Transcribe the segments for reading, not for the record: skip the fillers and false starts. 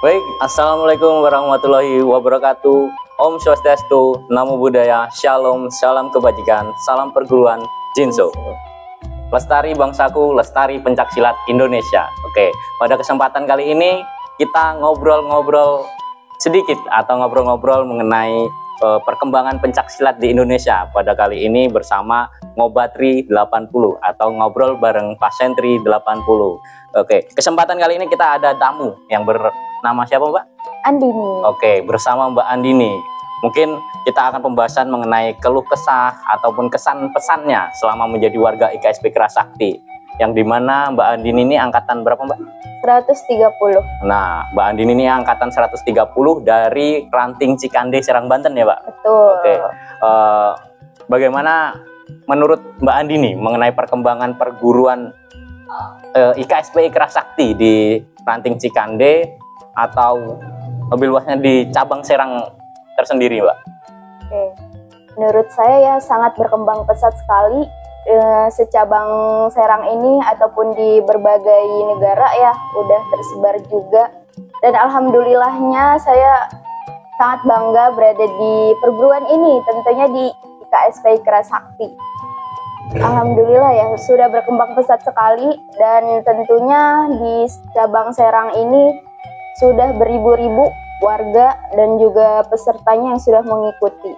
Baik, Assalamualaikum warahmatullahi wabarakatuh. Om Swastiastu, Namo Buddhaya, Shalom, salam kebajikan, salam perguruan, Jinso. Lestari bangsaku, lestari pencaksilat Indonesia. Oke, pada kesempatan kali ini kita ngobrol-ngobrol sedikit atau ngobrol-ngobrol mengenai perkembangan pencaksilat di Indonesia. Pada kali ini bersama Ngobatri 80 atau ngobrol bareng Pasentri 80. Oke, kesempatan kali ini kita ada tamu yang bernama siapa, Mbak? Andini. Oke, bersama Mbak Andini. Mungkin kita akan pembahasan mengenai keluh kesah ataupun kesan pesannya selama menjadi warga IKSP Kerasakti. Yang dimana Mbak Andini ini angkatan berapa, Mbak? 130. Nah, Mbak Andini ini angkatan 130 dari Ranting Cikande, Serang, Banten ya, Mbak? Betul. Oke. Bagaimana menurut Mbak Andini mengenai perkembangan perguruan IKSP Kerasakti di Ranting Cikande atau lebih luasnya di cabang Serang tersendiri, Mbak? Oke. Menurut saya ya sangat berkembang pesat sekali secabang Serang ini ataupun di berbagai negara ya udah tersebar juga, dan alhamdulillahnya saya sangat bangga berada di perguruan ini, tentunya di IKSP Kerasakti. Alhamdulillah ya sudah berkembang pesat sekali, dan tentunya di cabang Serang ini sudah beribu-ribu warga dan juga pesertanya yang sudah mengikuti.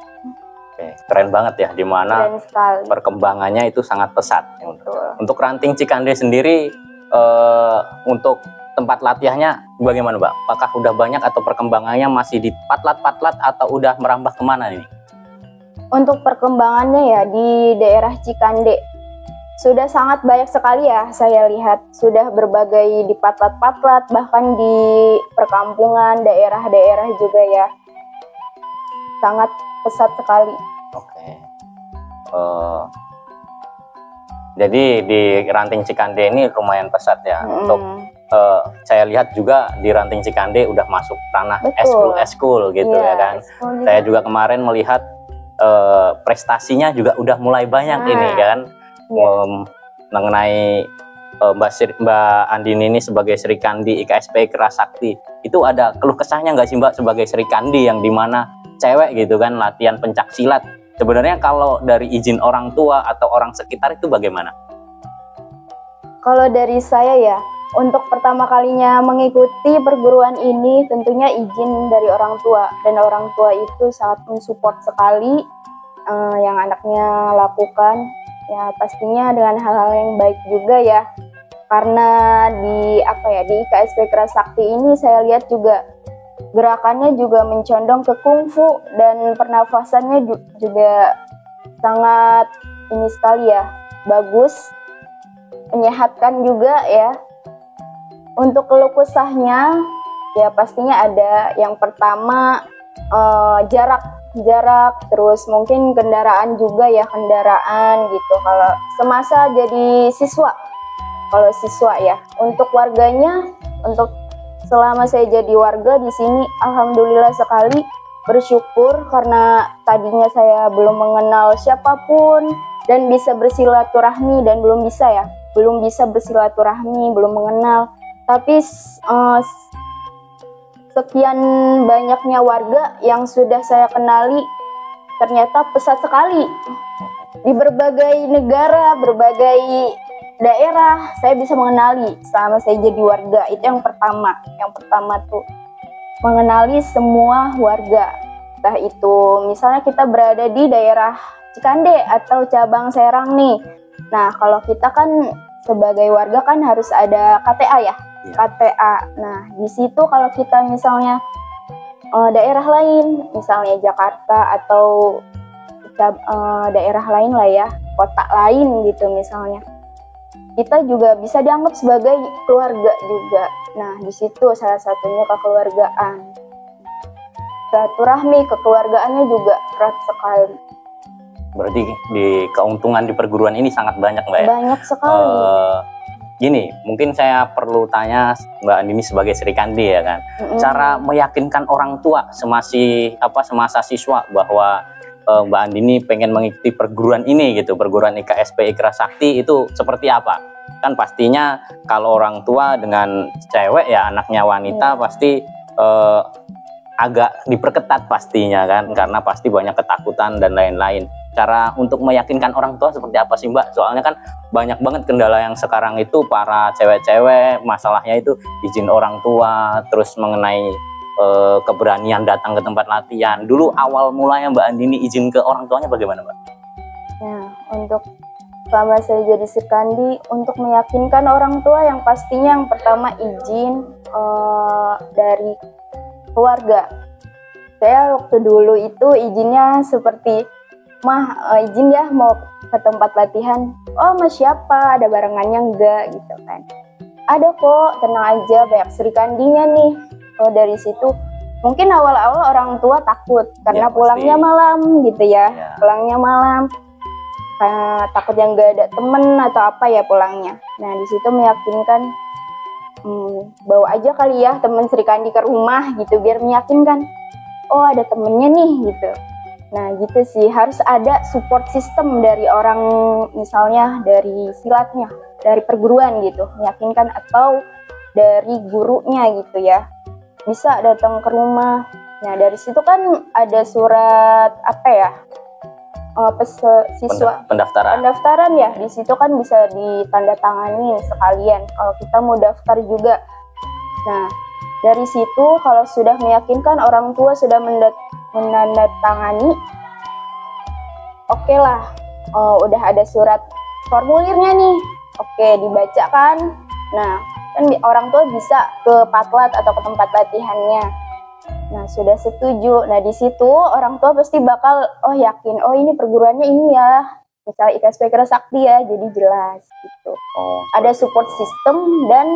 Oke, keren banget ya, dimana perkembangannya itu sangat pesat. Betul. Untuk Ranting Cikande sendiri, untuk tempat latihannya bagaimana, Mbak? Apakah udah banyak atau perkembangannya masih di patlat-patlat atau udah merambah kemana ini? Untuk perkembangannya ya di daerah Cikande sudah sangat banyak sekali ya, saya lihat sudah berbagai di patlat-patlat, bahkan di perkampungan, daerah-daerah juga ya, sangat pesat sekali. Oke. Jadi di Ranting Cikande ini lumayan pesat ya. Untuk saya lihat juga di Ranting Cikande udah masuk ranah eskul gitu ya kan. Saya juga kemarin melihat prestasinya juga udah mulai banyak ini kan. Mengenai Mbak Andini ini sebagai Sri Kandi IKSP Kerasakti, itu ada keluh kesahnya nggak sih, Mbak, sebagai Sri Kandi yang dimana cewek gitu kan latihan pencaksilat? Sebenarnya kalau dari izin orang tua atau orang sekitar itu bagaimana? Kalau dari saya ya, untuk pertama kalinya mengikuti perguruan ini tentunya izin dari orang tua, dan orang tua itu sangat mensupport sekali yang anaknya lakukan. Ya pastinya dengan hal-hal yang baik juga ya, karena di IKSP Kerasakti ini saya lihat juga gerakannya juga mencondong ke kungfu, dan pernafasannya juga sangat ini sekali ya, bagus, menyehatkan juga ya. Untuk keluh kesahnya ya pastinya ada, yang pertama jarak, terus mungkin kendaraan juga ya, kendaraan gitu kalau semasa jadi siswa. Kalau siswa ya, untuk warganya, untuk selama saya jadi warga di sini, alhamdulillah sekali, bersyukur karena tadinya saya belum mengenal siapapun dan bisa bersilaturahmi, dan belum bisa bersilaturahmi, belum mengenal, tapi sekian banyaknya warga yang sudah saya kenali ternyata pesat sekali. Di berbagai negara, berbagai daerah saya bisa mengenali selama saya jadi warga. Itu yang pertama. Yang pertama tuh mengenali semua warga. Entah itu misalnya kita berada di daerah Cikande atau cabang Serang nih. Nah, kalau kita kan sebagai warga kan harus ada KTA ya. KTA. Nah, di situ kalau kita misalnya daerah lain, misalnya Jakarta atau daerah lain lah ya, kota lain gitu misalnya, kita juga bisa dianggap sebagai keluarga juga. Nah, di situ salah satunya kekeluargaan. Silaturahmi, kekeluargaannya juga erat sekali. Berarti di keuntungan di perguruan ini sangat banyak, Mbak ya? Banyak sekali. Gini, mungkin saya perlu tanya Mbak Andini sebagai Sri Kandi ya kan, cara meyakinkan orang tua semasa siswa bahwa Mbak Andini pengen mengikuti perguruan ini gitu, perguruan IKSP Kerasakti, itu seperti apa? Kan pastinya kalau orang tua dengan cewek ya, anaknya wanita pasti eh, agak diperketat pastinya kan, karena pasti banyak ketakutan dan lain-lain. Cara untuk meyakinkan orang tua seperti apa sih Mbak? Soalnya kan banyak banget kendala yang sekarang itu para cewek-cewek masalahnya itu izin orang tua, terus mengenai keberanian datang ke tempat latihan. Dulu awal mulanya Mbak Andini izin ke orang tuanya bagaimana Mbak? Nah, untuk selama saya jadi Sirkandi, untuk meyakinkan orang tua yang pastinya yang pertama izin dari keluarga. Saya waktu dulu itu izinnya seperti, "Mah, izin ya mau ke tempat latihan." "Oh, sama siapa? Ada barengannya enggak?" gitu kan. "Ada kok, tenang aja, banyak Srikandinya nih." Oh, dari situ mungkin awal-awal orang tua takut karena Ya, pulangnya pasti. malam gitu ya. Ya. Pulangnya malam. Karena takut yang nggak ada temen atau apa ya pulangnya. Nah, di situ meyakinkan, bawa aja kali ya temen Srikandi ke rumah gitu biar meyakinkan, oh ada temennya nih gitu. Nah gitu sih, harus ada support system dari orang, misalnya dari silatnya, dari perguruan gitu, meyakinkan, atau dari gurunya gitu ya, bisa datang ke rumah. Nah dari situ kan ada surat apa ya, siswa Pendaftaran. pendaftaran ya, di situ kan bisa ditandatangani sekalian kalau kita mau daftar juga. Nah dari situ kalau sudah meyakinkan, orang tua sudah menandatangani, oke lah, udah ada surat formulirnya nih, oke dibaca kan. Nah kan orang tua bisa ke patlat atau ke tempat latihannya. Nah sudah setuju, nah di situ orang tua pasti bakal yakin, oh ini perguruannya ini ya, misalnya IKSP Kerasakti ya, jadi jelas gitu. Ada support system dan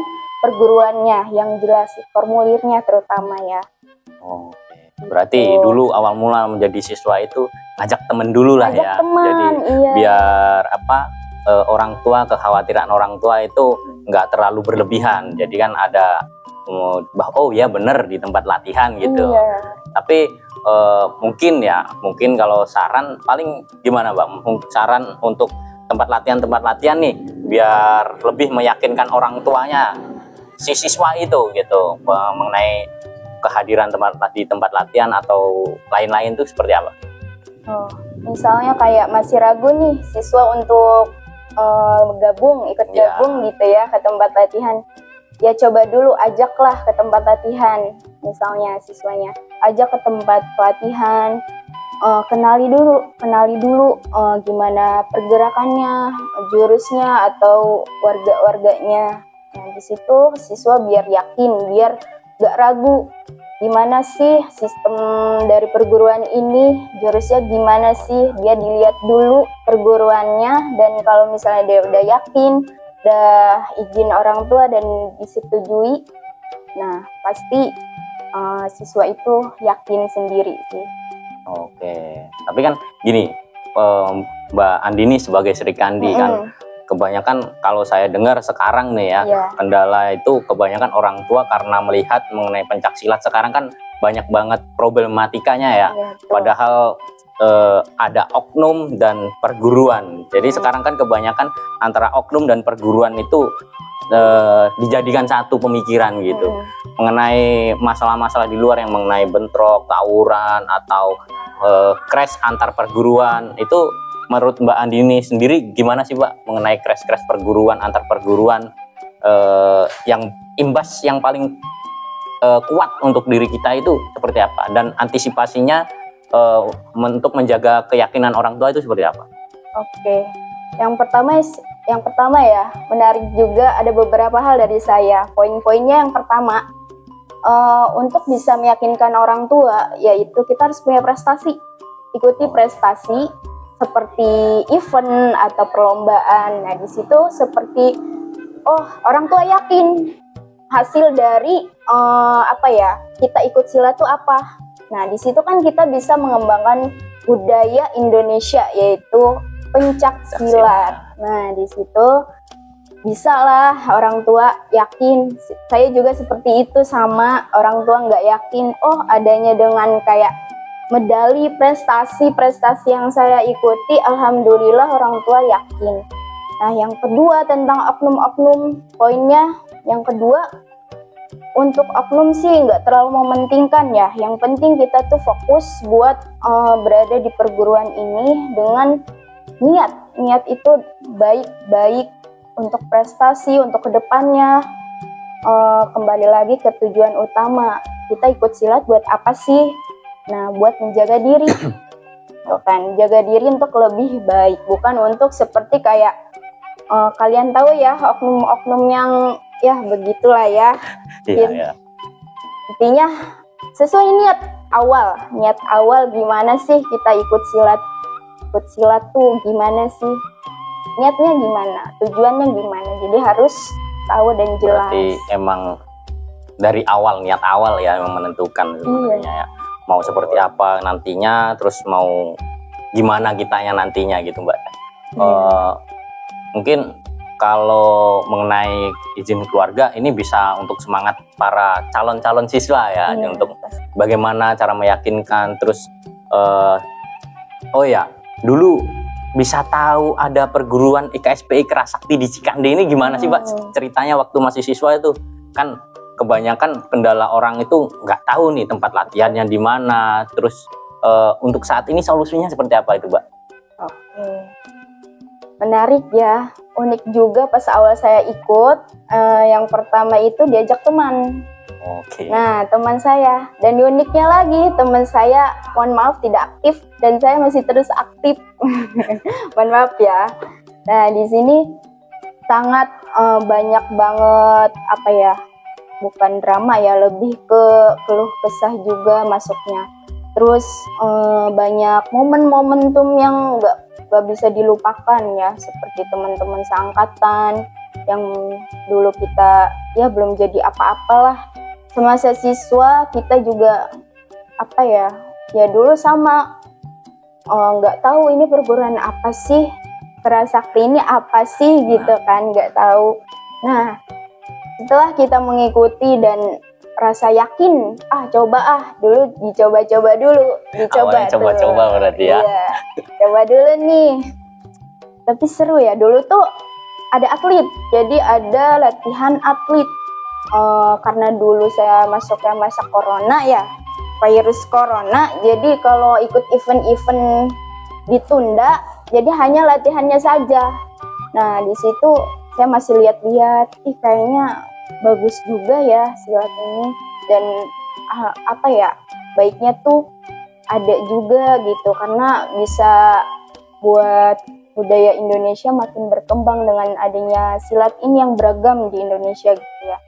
perguruannya yang jelas, formulirnya terutama ya. Berarti dulu awal mula menjadi siswa itu ngajak temen dulu lah Ajak ya. teman, Jadi iya. biar orang tua, kekhawatiran orang tua itu nggak terlalu berlebihan. Jadi kan ada oh ya bener di tempat latihan gitu. Iya. Tapi mungkin kalau saran paling gimana Mbak? Saran untuk tempat latihan nih biar lebih meyakinkan orang tuanya si siswa itu gitu mengenai kehadiran di tempat latihan atau lain-lain itu seperti apa? Misalnya kayak masih ragu nih siswa untuk ikut gabung gitu ya ke tempat latihan. Ya coba dulu ajaklah ke tempat latihan, misalnya siswanya ajak ke tempat pelatihan, kenali dulu gimana pergerakannya, jurusnya atau warga-warganya. Nah di situ siswa biar yakin, biar gak ragu gimana sih sistem dari perguruan ini, jurusnya gimana sih, dia dilihat dulu perguruannya, dan kalau misalnya dia udah yakin, udah izin orang tua dan disetujui, nah pasti siswa itu yakin sendiri sih. Oke, tapi kan gini, Mbak Andini sebagai Srikandi kan kebanyakan kalau saya dengar sekarang nih ya, kendala itu kebanyakan orang tua karena melihat mengenai pencaksilat sekarang kan banyak banget problematikanya ya. Padahal ada oknum dan perguruan. Jadi sekarang kan kebanyakan antara oknum dan perguruan itu dijadikan satu pemikiran gitu. Mengenai masalah-masalah di luar yang mengenai bentrok, tawuran atau crash antar perguruan, itu menurut Mbak Andini sendiri gimana sih Mbak mengenai crash perguruan antar perguruan, yang imbas yang paling kuat untuk diri kita itu seperti apa, dan antisipasinya untuk menjaga keyakinan orang tua itu seperti apa? Oke, yang pertama ya, menarik juga, ada beberapa hal dari saya. Poin-poinnya yang pertama, untuk bisa meyakinkan orang tua, yaitu kita harus punya prestasi. Ikuti prestasi seperti event atau perlombaan. Nah di situ seperti orang tua yakin hasil dari kita ikut silat itu apa. Nah di situ kan kita bisa mengembangkan budaya Indonesia, yaitu pencak silat. Nah di situ bisa lah orang tua yakin. Saya juga seperti itu, sama orang tua nggak yakin, adanya dengan kayak medali, prestasi yang saya ikuti, alhamdulillah orang tua yakin. Nah yang kedua tentang oknum-oknum, poinnya yang kedua, untuk oknum sih nggak terlalu mementingkan ya. Yang penting kita tuh fokus buat berada di perguruan ini dengan niat. Niat itu baik-baik untuk prestasi, untuk kedepannya. Kembali lagi ke tujuan utama. Kita ikut silat buat apa sih? Nah, buat menjaga diri. Tuh kan, jaga diri untuk lebih baik, bukan untuk seperti kayak kalian tahu ya, oknum-oknum yang ya begitulah ya. Iya. Intinya sesuai niat awal gimana sih kita ikut silat tuh gimana sih, niatnya gimana, tujuannya gimana, jadi harus tahu dan jelas. Berarti emang dari awal, niat awal ya yang menentukan sebenarnya ya, mau seperti apa nantinya, terus mau gimana kitanya nantinya gitu Mbak. Mungkin kalau mengenai izin keluarga ini bisa untuk semangat para calon-calon siswa ya, untuk bagaimana cara meyakinkan. Terus oh ya, dulu bisa tahu ada perguruan IKSPI Kerasakti di Cikande ini gimana sih Mbak ceritanya waktu masih siswa itu? Kan kebanyakan kendala orang itu nggak tahu nih tempat latihannya di mana. Terus untuk saat ini solusinya seperti apa itu Mbak? Oke, menarik ya, unik juga pas awal saya ikut. Yang pertama itu diajak teman. Oke. Nah, teman saya, dan uniknya lagi teman saya, mohon maaf tidak aktif dan saya masih terus aktif. Mohon maaf ya. Nah, di sini sangat banyak banget apa ya? Bukan drama ya, lebih ke keluh kesah juga masuknya. Terus banyak momentum yang nggak bisa dilupakan ya, seperti teman-teman seangkatan yang dulu kita ya belum jadi apa-apalah. Semasa siswa kita juga apa ya dulu sama nggak tahu ini perguruan apa sih, Kerasakti ini apa sih gitu kan, nggak tahu. Nah, setelah kita mengikuti dan rasa yakin, dulu dicoba-coba dulu, Awalnya coba-coba berarti ya. Iya, coba dulu nih. Tapi seru ya, dulu tuh ada atlet, jadi ada latihan atlet. Karena dulu saya masuknya masa corona ya, virus corona, jadi kalau ikut event-event ditunda, jadi hanya latihannya saja. Nah, di situ saya masih lihat-lihat, kayaknya bagus juga ya silat ini, dan apa ya, baiknya tuh ada juga gitu, karena bisa buat budaya Indonesia makin berkembang dengan adanya silat ini yang beragam di Indonesia gitu ya.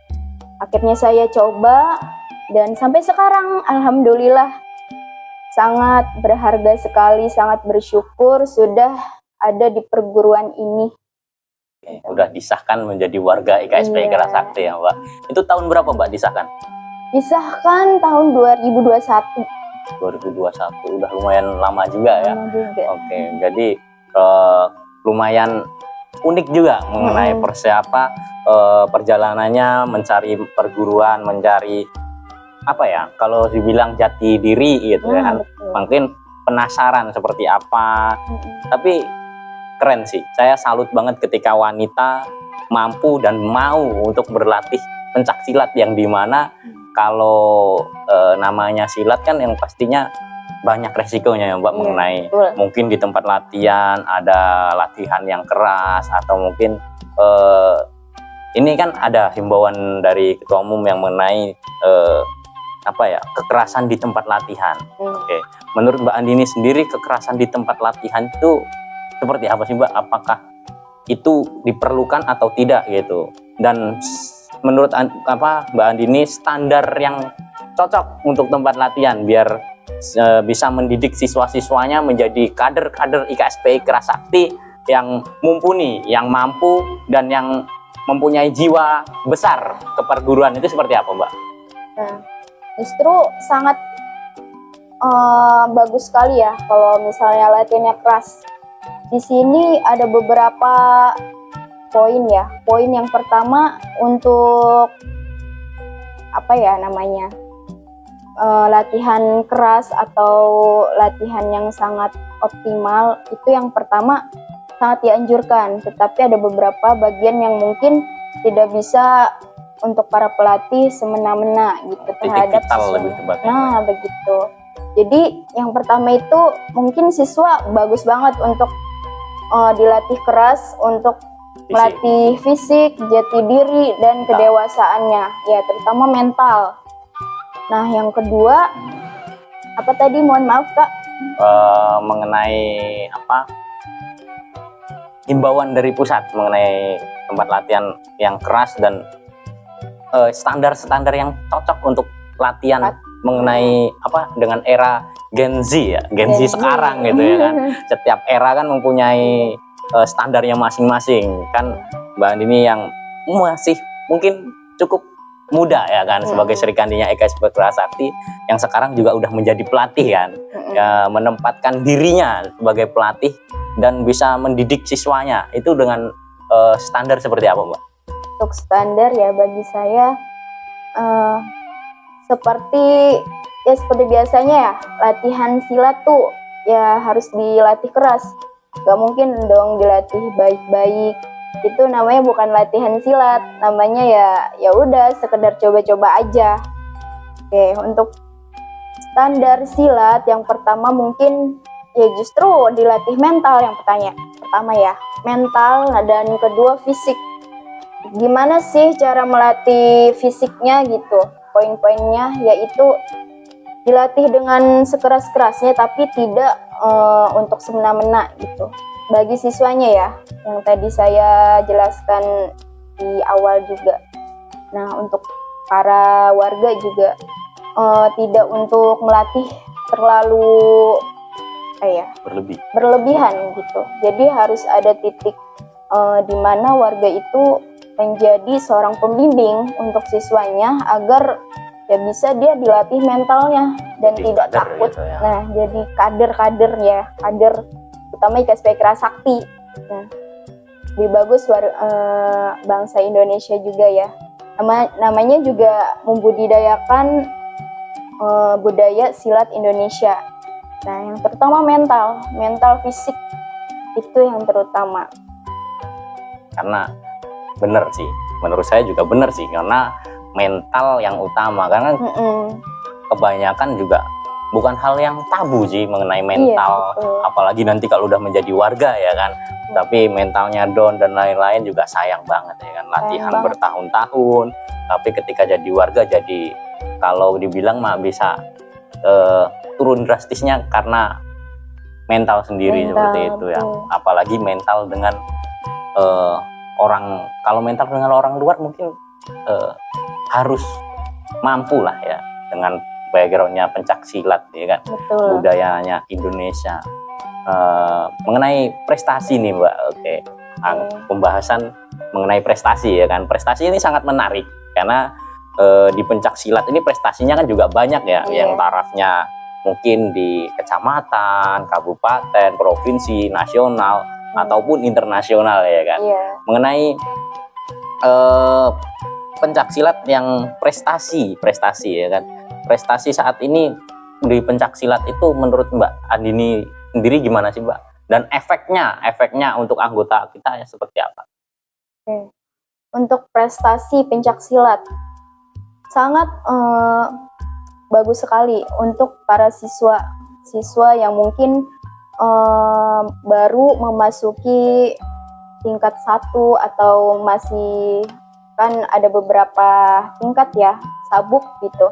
Akhirnya saya coba dan sampai sekarang alhamdulillah sangat berharga sekali, sangat bersyukur sudah ada di perguruan ini. Udah disahkan menjadi warga IKSPI Kerasakti ya Mbak. Itu tahun berapa Mbak disahkan? Disahkan tahun 2021. 2021, udah lumayan lama juga ya. Oke, jadi lumayan unik juga mengenai perjalanannya mencari perguruan, mencari apa ya, kalau dibilang jati diri gitu kan. Mungkin penasaran seperti apa, tapi keren sih. Saya salut banget ketika wanita mampu dan mau untuk berlatih pencak silat, yang dimana kalau namanya silat kan yang pastinya banyak resikonya ya Mbak, mengenai mungkin di tempat latihan ada latihan yang keras, atau mungkin ini kan ada himbauan dari Ketua Umum yang mengenai kekerasan di tempat latihan. Oke. Menurut Mbak Andini sendiri, kekerasan di tempat latihan itu seperti apa sih Mbak? Apakah itu diperlukan atau tidak gitu? Dan menurut Mbak Andini, standar yang cocok untuk tempat latihan biar bisa mendidik siswa-siswanya menjadi kader-kader IKSPI Kerasakti yang mumpuni, yang mampu, dan yang mempunyai jiwa besar ke perguruan itu seperti apa Mbak? Nah, justru sangat bagus sekali ya kalau misalnya latihannya keras. Di sini ada beberapa poin ya. Poin yang pertama untuk latihan keras atau latihan yang sangat optimal, itu yang pertama sangat dianjurkan. Tetapi ada beberapa bagian yang mungkin tidak bisa untuk para pelatih semena-mena gitu Titik terhadap vital siswa. lebih tepatnya. Nah, begitu. Jadi yang pertama itu mungkin siswa bagus banget untuk dilatih keras untuk melatih fisik, jati diri, dan kedewasaannya, ya terutama mental. Nah, yang kedua, apa tadi? Mohon maaf, Kak. Mengenai apa? Himbauan dari pusat mengenai tempat latihan yang keras dan standar-standar yang cocok untuk latihan mengenai apa dengan era Gen Z ya, Gen Z sekarang gitu ya kan. Setiap era kan mempunyai standarnya masing-masing kan. Mbak Andini yang masih mungkin cukup muda ya kan sebagai Sri Kandinya EKSP Kerasakti yang sekarang juga udah menjadi pelatih kan, ya, menempatkan dirinya sebagai pelatih dan bisa mendidik siswanya itu dengan standar seperti apa, Mbak? Untuk standar ya bagi saya seperti biasanya ya, latihan silat tuh ya harus dilatih keras. Gak mungkin dong dilatih baik-baik. Itu namanya bukan latihan silat, namanya ya udah sekedar coba-coba aja. Oke, untuk standar silat yang pertama mungkin ya justru dilatih mental yang pertama ya, mental, dan kedua fisik. Gimana sih cara melatih fisiknya gitu? Poin-poinnya yaitu dilatih dengan sekeras-kerasnya tapi tidak untuk semena-mena gitu. Bagi siswanya ya, yang tadi saya jelaskan di awal juga. Nah, untuk para warga juga tidak untuk melatih terlalu berlebihan gitu. Jadi harus ada titik di mana warga itu menjadi seorang pembimbing untuk siswanya agar ya bisa dia dilatih mentalnya dan jadi tidak takut. Gitu ya. Nah, jadi kader utama IKSP Kerasakti. Nah, lebih bagus bangsa Indonesia juga ya. Namanya juga membudidayakan budaya silat Indonesia. Nah, yang terutama mental fisik itu yang terutama. Karena benar sih, menurut saya juga benar sih, karena mental yang utama. Karena kebanyakan juga bukan hal yang tabu sih mengenai mental, apalagi nanti kalau udah menjadi warga ya kan. Tapi mentalnya down dan lain-lain juga sayang banget ya kan, latihan bertahun-tahun, tapi ketika jadi warga jadi kalau dibilang mah bisa turun drastisnya karena mental sendiri seperti itu ya. Apalagi mental dengan kalau mental dengan orang luar mungkin harus mampu lah ya dengan backgroundnya pencak silat ya kan. Budayanya Indonesia. Mengenai prestasi nih Mbak, pembahasan mengenai prestasi ya kan. Prestasi ini sangat menarik karena di pencak silat ini prestasinya kan juga banyak ya, yang tarafnya mungkin di kecamatan, kabupaten, provinsi, nasional ataupun internasional ya kan. Mengenai pencak silat yang prestasi ya kan. Prestasi saat ini di pencak silat itu menurut Mbak Andini sendiri gimana sih Mbak? Dan efeknya untuk anggota kita ya seperti apa? Untuk prestasi pencak silat sangat bagus sekali untuk para siswa yang mungkin baru memasuki tingkat 1 atau masih kan ada beberapa tingkat ya, sabuk gitu.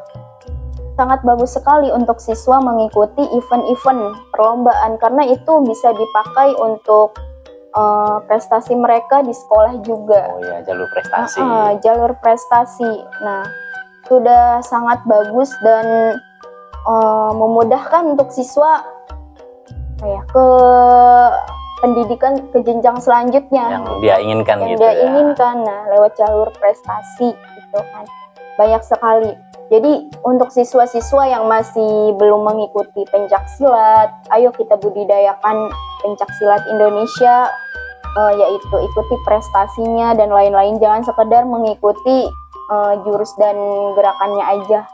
Sangat bagus sekali untuk siswa mengikuti event-event perlombaan karena itu bisa dipakai untuk prestasi mereka di sekolah juga. Oh ya, jalur prestasi. Jalur prestasi. Nah, sudah sangat bagus dan memudahkan untuk siswa ke pendidikan ke jenjang selanjutnya yang dia inginkan gitu dia inginkan. Nah, lewat jalur prestasi gitu kan. Banyak sekali. Jadi untuk siswa-siswa yang masih belum mengikuti pencak silat, ayo kita budidayakan pencak silat Indonesia, yaitu ikuti prestasinya dan lain-lain. Jangan sekedar mengikuti jurus dan gerakannya aja,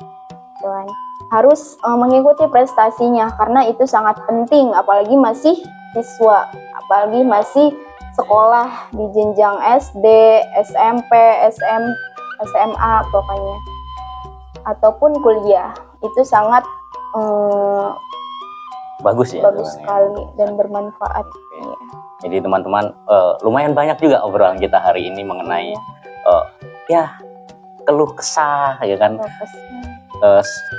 kan. Harus mengikuti prestasinya karena itu sangat penting, apalagi masih siswa, apalagi masih sekolah di jenjang SD, SMP, SMA pokoknya, ataupun kuliah itu sangat Bagus ya. bagus teman-teman, sekali ya. dan bermanfaat. Oke. Iya. Jadi teman-teman lumayan banyak juga obrolan kita hari ini mengenai ya keluh kesah ya kan, Bagusnya.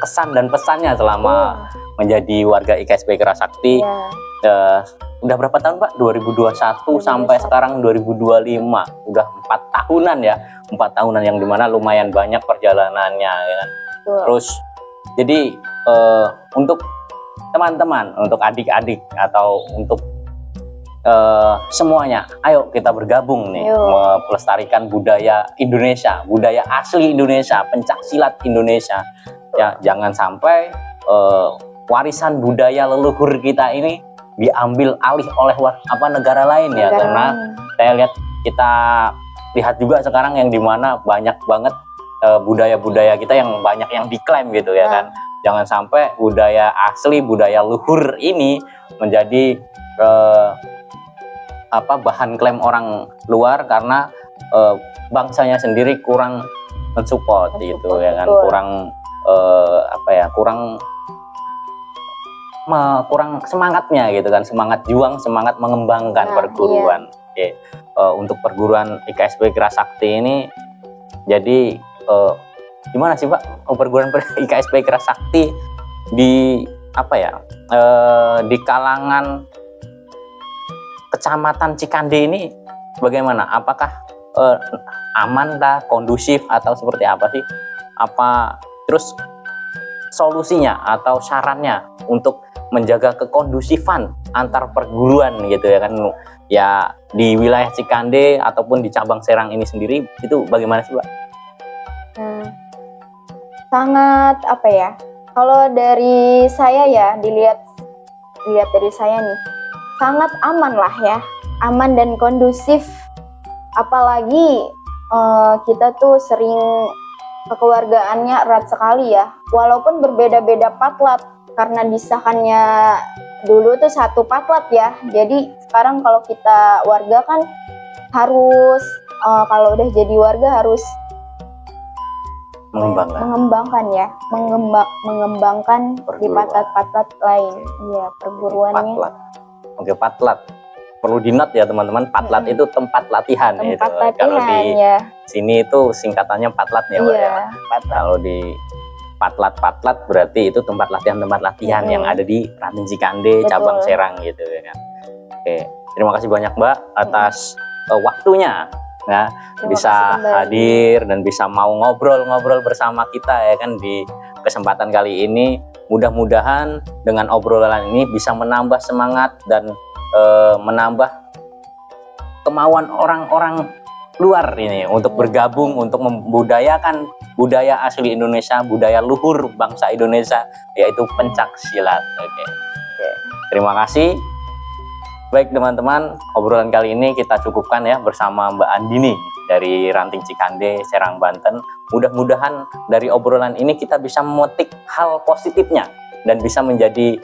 kesan dan pesannya selama Iya. menjadi warga IKSP Kerasakti. Iya. Udah berapa tahun Pak? 2021 sampai 2021. sekarang 2025. Udah 4 tahunan ya. 4 tahunan yang dimana lumayan banyak perjalanannya ya kan. Betul. Terus jadi untuk teman-teman, untuk adik-adik atau untuk semuanya, ayo kita bergabung nih Ayo. melestarikan budaya Indonesia, budaya asli Indonesia, pencak silat Indonesia. Ya, jangan sampai warisan budaya leluhur kita ini diambil alih oleh negara lain ya, Negara karena lain. saya kita lihat juga sekarang yang dimana banyak banget budaya-budaya kita yang banyak yang diklaim gitu ya Nah. kan. Jangan sampai budaya asli, budaya luhur ini menjadi bahan klaim orang luar karena bangsanya sendiri kurang mensupport gitu ya kan, betul. kurang semangatnya gitu kan, semangat juang, semangat mengembangkan Nah, perguruan. Oke. Untuk perguruan IKSP Kerasakti ini jadi gimana sih Pak, perguruan IKSP Kerasakti di di kalangan Kecamatan Cikande ini bagaimana? Apakah aman lah, kondusif atau seperti apa sih? Terus solusinya atau sarannya untuk menjaga kekondusifan antar perguruan gitu ya kan, ya di wilayah Cikande ataupun di cabang Serang ini sendiri itu bagaimana sih Pak? Sangat kalau dari saya ya, dilihat dari saya nih, sangat aman lah ya, aman dan kondusif. Apalagi kita tuh sering kekeluargaannya erat sekali ya, walaupun berbeda-beda patlat karena disahkannya dulu tuh satu patlat ya. Jadi sekarang kalau kita warga kan harus kalau udah jadi warga harus mengembangkan di patlat-patlat lain. Iya, perguruannya. Oke, patlat. Perlu di-note ya teman-teman, patlat itu tempat latihan. Tempat gitu. latihan Kalau di ya. sini itu singkatannya patlat ya Pak ya. Iya, patlat. Kalau di patlat berarti itu tempat latihan yang ada di Ranting Cikande, Betul. cabang Serang gitu ya kan. Oke, terima kasih banyak Mbak atas waktunya ya, Terima bisa kasih kembali. hadir dan bisa mau ngobrol-ngobrol bersama kita ya kan di kesempatan kali ini. Mudah-mudahan dengan obrolan ini bisa menambah semangat dan menambah kemauan orang-orang luar ini untuk bergabung, untuk membudayakan budaya asli Indonesia, budaya luhur bangsa Indonesia, yaitu pencak silat. Oke. Terima kasih. Baik teman-teman, obrolan kali ini kita cukupkan ya bersama Mbak Andini dari Ranting Cikande, Serang, Banten. Mudah-mudahan dari obrolan ini kita bisa memetik hal positifnya dan bisa menjadi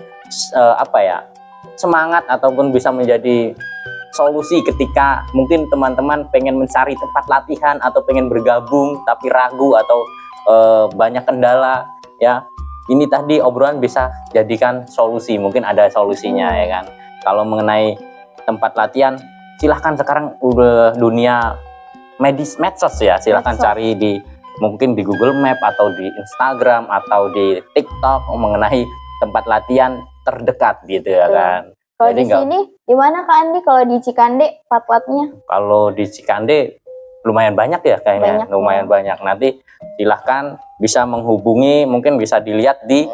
semangat ataupun bisa menjadi solusi ketika mungkin teman-teman pengen mencari tempat latihan atau pengen bergabung tapi ragu atau banyak kendala ya. Ini tadi obrolan bisa jadikan solusi, mungkin ada solusinya ya kan. Kalau mengenai tempat latihan, silahkan sekarang udah dunia medsos ya, silahkan cari mungkin di Google Map atau di Instagram atau di TikTok mengenai tempat latihan terdekat gitu ya kan. Kalau di sini di mana Kak Andi? Kalau di Cikande patlatnya? Kalau di Cikande lumayan banyak ya kayaknya, lumayan banyak. Nanti silahkan bisa menghubungi, mungkin bisa dilihat di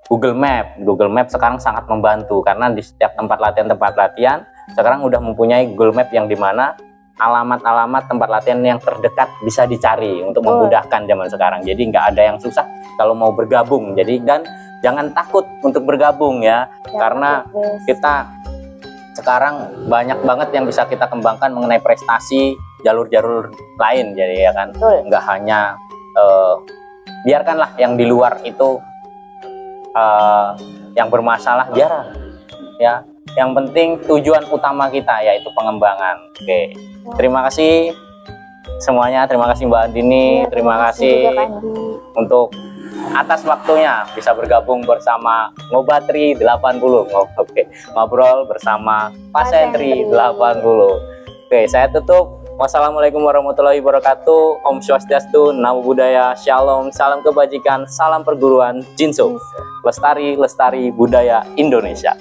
Google Map. Google Map sekarang sangat membantu karena di setiap tempat latihan sekarang udah mempunyai Google Map yang dimana alamat-alamat tempat latihan yang terdekat bisa dicari untuk memudahkan zaman sekarang. Jadi nggak ada yang susah kalau mau bergabung. Jadi dan jangan takut untuk bergabung ya, karena kita sekarang banyak banget yang bisa kita kembangkan mengenai prestasi jalur-jalur lain. Jadi ya kan, nggak hanya biarkanlah yang di luar itu yang bermasalah, biar ya. Yang penting tujuan utama kita yaitu pengembangan. Oke, terima kasih. semuanya. Terima kasih Mbak Andini, Ya, terima juga kasih Kak Andi. untuk atas waktunya bisa bergabung bersama Ngobatri 80. Oke, ngobrol bersama Pasentri 80. Oke, saya tutup. Wassalamualaikum warahmatullahi wabarakatuh. Om Swastiastu, Namo Buddhaya, Shalom, salam kebajikan, salam perguruan Jinso. Lestari budaya Indonesia.